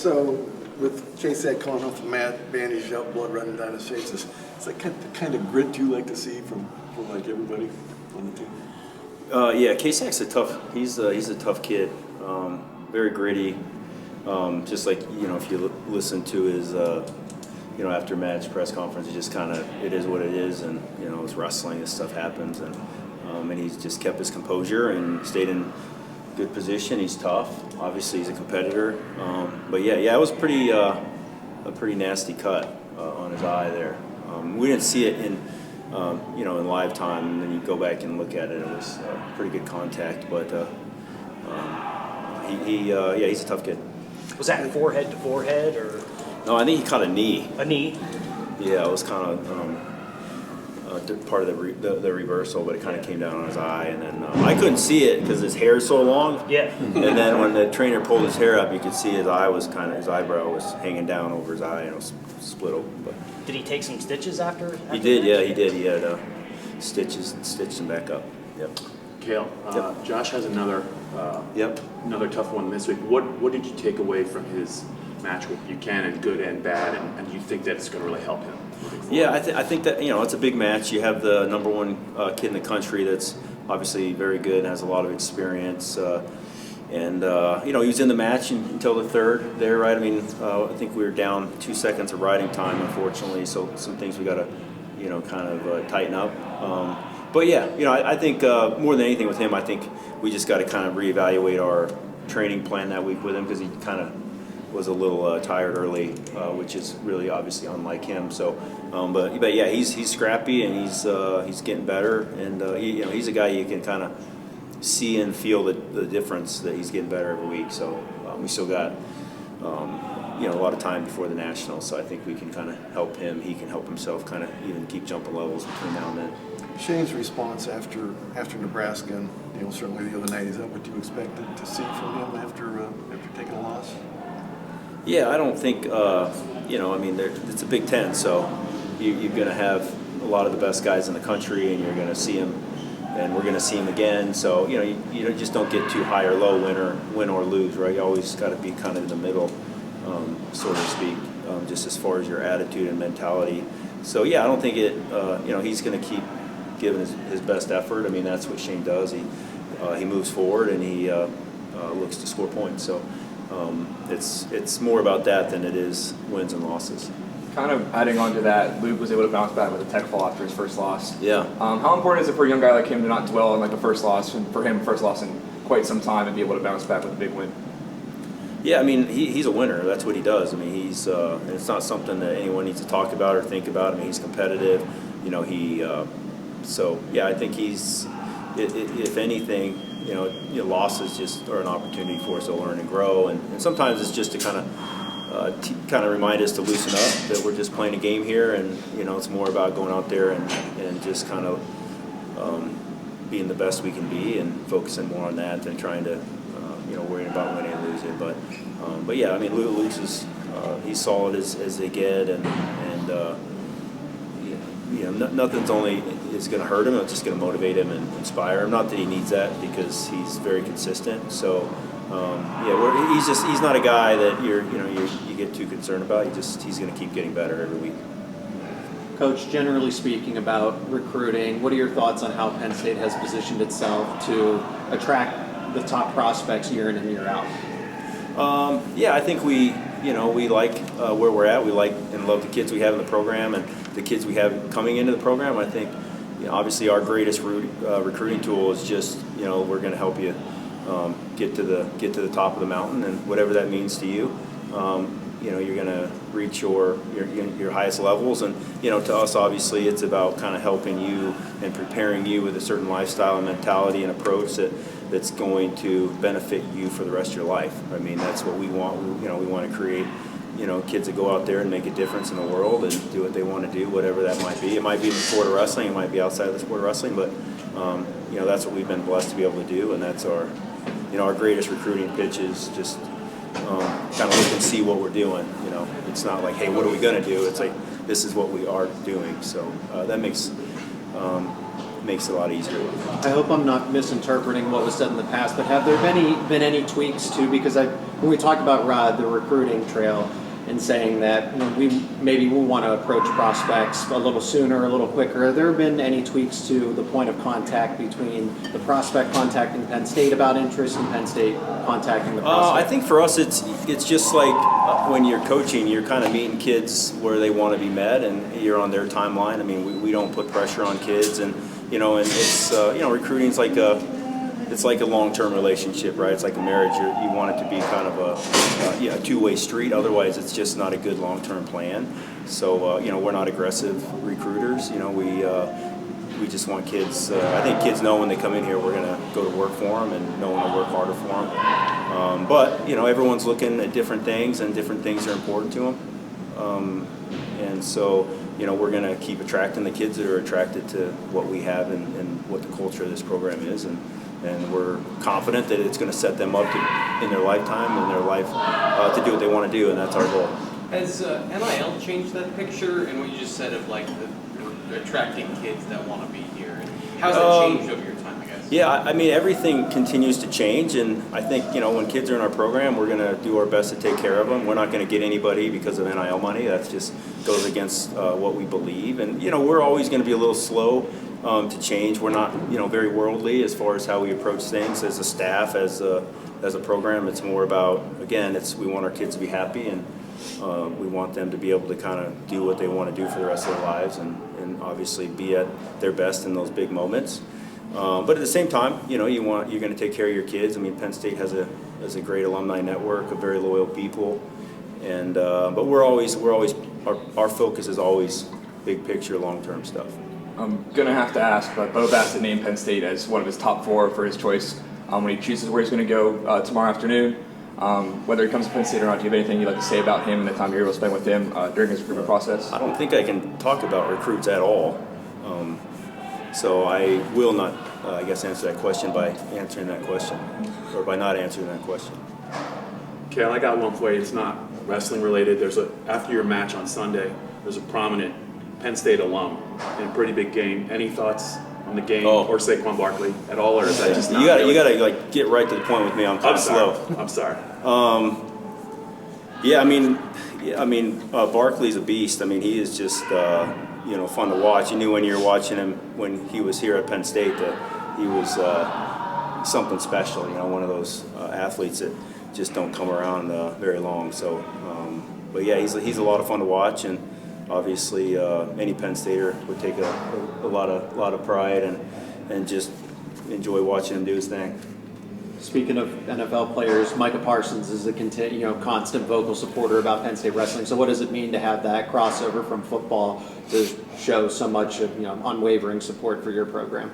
So with J-Sack calling off the mat, bandage up, blood running down his face, is that the kind of grit you like to see from like everybody on the team? Yeah, K-Sack's he's a tough kid, very gritty. Just like, if you listen to his, after match press conference, it is what it is, and it's wrestling. This stuff happens, and he's just kept his composure and stayed in good position. He's tough. Obviously, he's a competitor. But yeah, it was a pretty nasty cut on his eye there. We didn't see it in live time, and then you go back and look at it. It was pretty good contact, but he's a tough kid. Was that forehead to forehead, or? No, I think he caught a knee. A knee? Yeah, it was kind of part of the reversal, but it kind of came down on his eye, and then I couldn't see it because his hair is so long. Yeah. And then when the trainer pulled his hair up, you could see his eyebrow was hanging down over his eye, and it was split open. But did he take some stitches after he did, yeah, he did. He had stitches and stitched him back up. Yep. Cael, Yep. Josh has another tough one this week. What did you take away from his match with Buchanan, good and bad, and do you think that's going to really help him moving forward? Yeah, I think that it's a big match. You have the number one kid in the country that's obviously very good and has a lot of experience. And he was in the match until the third there, right? I mean, I think we were down 2 seconds of riding time, unfortunately. So some things we got to kind of tighten up. But yeah, I think more than anything with him, I think we just got to kind of reevaluate our training plan that week with him, because he kind of was a little tired early, which is really obviously unlike him. So, but yeah, he's scrappy, and he's getting better, and he's a guy you can kind of see and feel the difference that he's getting better every week. So we still got a lot of time before the Nationals, so I think we can kind of help him. He can help himself kind of even keep jumping levels between now and then. Shane's response after Nebraska, and certainly the other night, is that what you expected to see from him after taking a loss? Yeah, I don't think it's a Big Ten, so you're going to have a lot of the best guys in the country, and you're going to see him, and we're going to see him again. So you just don't get too high or low, win or lose, right? You always got to be kind of in the middle, so to speak, just as far as your attitude and mentality. So yeah, I don't think he's going to keep giving his best effort. I mean, that's what Shane does. He moves forward, and he looks to score points. So it's more about that than it is wins and losses. Kind of adding on to that, Luke was able to bounce back with a tech fall after his first loss. Yeah. How important is it for a young guy like him to not dwell on like a first loss, and for him, first loss in quite some time, and be able to bounce back with a big win? Yeah, I mean, he's a winner. That's what he does. I mean, it's not something that anyone needs to talk about or think about. I mean, he's competitive. So yeah, I think if anything, losses just are an opportunity for us to learn and grow, and sometimes it's just to kind of remind us to loosen up, that we're just playing a game here, and it's more about going out there and just kind of being the best we can be, and focusing more on that than trying to worrying about winning and losing. But yeah, I mean, Luke's he's solid as they get, and nothing's it's going to hurt him. It's just going to motivate him and inspire him. Not that he needs that, because he's very consistent. So he's not a guy that you get too concerned about. He's going to keep getting better every week. Coach, generally speaking about recruiting, what are your thoughts on how Penn State has positioned itself to attract the top prospects year in and year out? I think we like where we're at. We like and love the kids we have in the program, and the kids we have coming into the program. I think, obviously our greatest recruiting tool is just, we're going to help you get to the top of the mountain, and whatever that means to you. You're going to reach your highest levels, and to us, obviously, it's about kind of helping you and preparing you with a certain lifestyle and mentality and approach that's going to benefit you for the rest of your life. I mean, that's what we want. We want to create kids that go out there and make a difference in the world and do what they want to do, whatever that might be. It might be in the sport of wrestling, it might be outside of the sport of wrestling, but that's what we've been blessed to be able to do, and that's our greatest recruiting pitch is just kind of look and see what we're doing. It's not like, hey, what are we going to do? It's like, this is what we are doing. So that makes makes it a lot easier. I hope I'm not misinterpreting what was said in the past, but have there been any tweaks too? Because when we talked about the recruiting trail and saying that we want to approach prospects a little sooner, a little quicker, have there been any tweaks to the point of contact between the prospect contacting Penn State about interest and Penn State contacting the prospect? I think for us it's just like when you're coaching, you're kind of meeting kids where they want to be met, and you're on their timeline. I mean, we don't put pressure on kids, and it's recruiting's like a long-term relationship, right? It's like a marriage. You want it to be kind of a two-way street. Otherwise, it's just not a good long-term plan. So, we're not aggressive recruiters. We just want kids. I think kids know when they come in here, we're going to go to work for them and know when to work harder for them. But everyone's looking at different things, and different things are important to them. And so, we're going to keep attracting the kids that are attracted to what we have and what the culture of this program is. And we're confident that it's going to set them up in their lifetime, in their life, to do what they want to do, and that's our goal. Has NIL changed that picture and what you just said of like the attracting kids that want to be here? How has that changed over your time, I guess? Yeah, I mean, everything continues to change, and I think, when kids are in our program, we're going to do our best to take care of them. We're not going to get anybody because of NIL money. That just goes against what we believe. And, we're always going to be a little slow to change. We're not, very worldly as far as how we approach things as a staff, as a program. It's more about, again, we want our kids to be happy, and we want them to be able to kind of do what they want to do for the rest of their lives, and obviously be at their best in those big moments. But at the same time, you're going to take care of your kids. I mean, Penn State has a great alumni network of very loyal people, and but our focus is always big picture, long-term stuff. I'm going to have to ask, but Bo Bassett named Penn State as one of his top 4 for his choice when he chooses where he's going to go tomorrow afternoon. Whether he comes to Penn State or not, do you have anything you'd like to say about him and the time you're able to spend with him during his recruitment process? I don't think I can talk about recruits at all. So I will not, answer that question by answering that question, or by not answering that question. Cael, I got one for you. It's not wrestling related. After your match on Sunday, there's a prominent Penn State alum in a pretty big game. Any thoughts on the game or Saquon Barkley at all, or is that just not? You gotta get right to the point with me. I'm kind of slow. I'm sorry. Barkley's a beast. I mean, he is just fun to watch. You knew when you were watching him when he was here at Penn State that he was something special. One of those athletes that just don't come around very long. So, but yeah, he's a lot of fun to watch, and obviously any Penn Stater would take a lot of pride and just enjoy watching him do his thing. Speaking of NFL players, Micah Parsons is a constant vocal supporter about Penn State wrestling. So what does it mean to have that crossover from football to show so much of unwavering support for your program?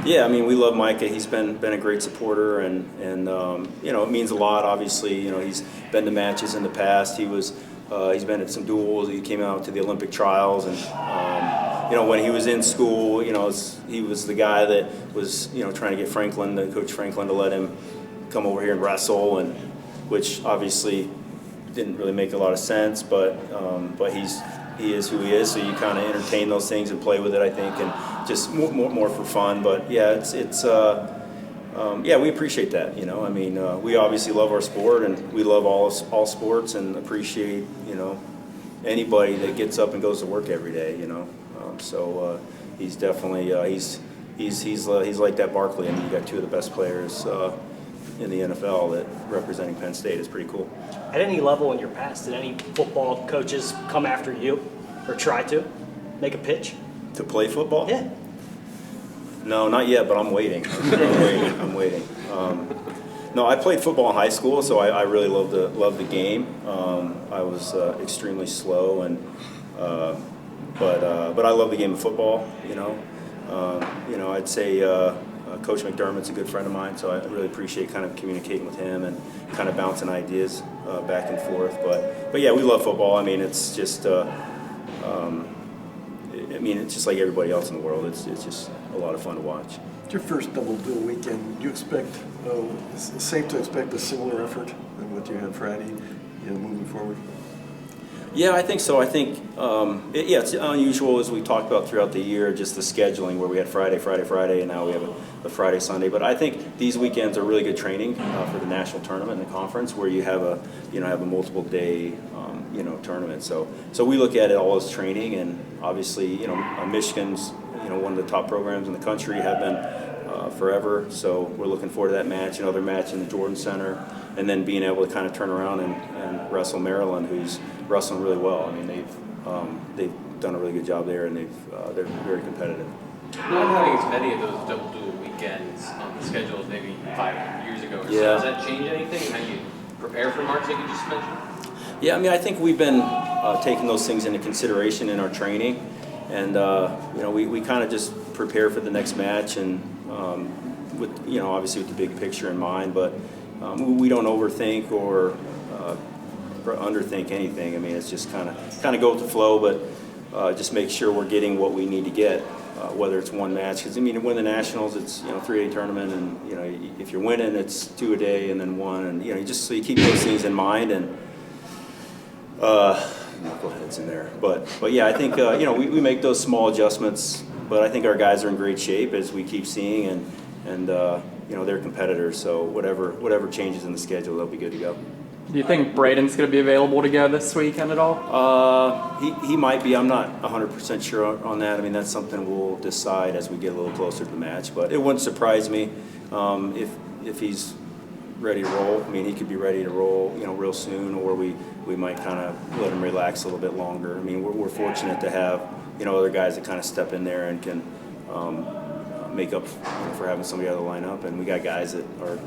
Yeah, I mean, we love Micah. He's been a great supporter, and it means a lot. Obviously, he's been to matches in the past. He's been at some duels. He came out to the Olympic trials, and when he was in school, he was the guy that was trying to get Coach Franklin, to let him come over here and wrestle, and which obviously didn't really make a lot of sense. But he is who he is, so you kind of entertain those things and play with it, I think, and just more for fun. But yeah, we appreciate that. We obviously love our sport, and we love all sports, and appreciate anybody that gets up and goes to work every day. So he's definitely he's like that Barkley. I mean, you got 2 of the best players in the NFL that representing Penn State. Is pretty cool. At any level in your past, did any football coaches come after you or try to make a pitch? To play football? Yeah. No, not yet, but I'm waiting. I'm waiting. No, I played football in high school, so I really loved the game. I was extremely slow, but I love the game of football. I'd say Coach McDermott's a good friend of mine, so I really appreciate kind of communicating with him and kind of bouncing ideas back and forth. But yeah, we love football. I mean, it's just it's just like everybody else in the world. It's just a lot of fun to watch. It's your first double-bill weekend. Do you expect, it's safe to expect a similar effort than what you had Friday, moving forward? Yeah, I think so. I think, it's unusual as we talked about throughout the year, just the scheduling where we had Friday, and now we have a Friday, Sunday. But I think these weekends are really good training for the national tournament and the conference, where you have a multiple day, tournament. So we look at it all as training, and obviously, Michigan's, one of the top programs in the country, have been forever. So we're looking forward to that match, another match in the Jordan Center, and then being able to kind of turn around and wrestle Maryland, who's wrestling really well. I mean, they've done a really good job there, and they're very competitive. Not having as many of those double dual weekends on the schedule as maybe 5 years ago or so, Yeah. does that change anything? How you prepare for March, like you just mentioned? Yeah, I mean, I think we've been taking those things into consideration in our training, and we kind of just prepare for the next match, and with obviously with the big picture in mind, but we don't overthink or underthink anything. I mean, it's just kind of go with the flow, but just make sure we're getting what we need to get, whether it's one match. Because I mean, to win the nationals, it's 3-day tournament, and if you're winning, it's 2 a day and then one, and just so you keep those things in mind, and knuckleheads in there. But yeah, I think we make those small adjustments, but I think our guys are in great shape, as we keep seeing, and they're competitors. So whatever changes in the schedule, they'll be good to go. Do you think Braden's going to be available to go this weekend at all? He might be. I'm not 100% sure on that. I mean, that's something we'll decide as we get a little closer to the match. But it wouldn't surprise me if he's ready to roll. I mean, he could be ready to roll, real soon, or we might kind of let him relax a little bit longer. I mean, we're fortunate to have other guys that kind of step in there and can make up for having somebody out of the lineup, and we got guys that are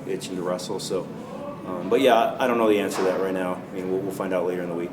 itching to wrestle. So, but yeah, I don't know the answer to that right now. I mean, we'll find out later in the week.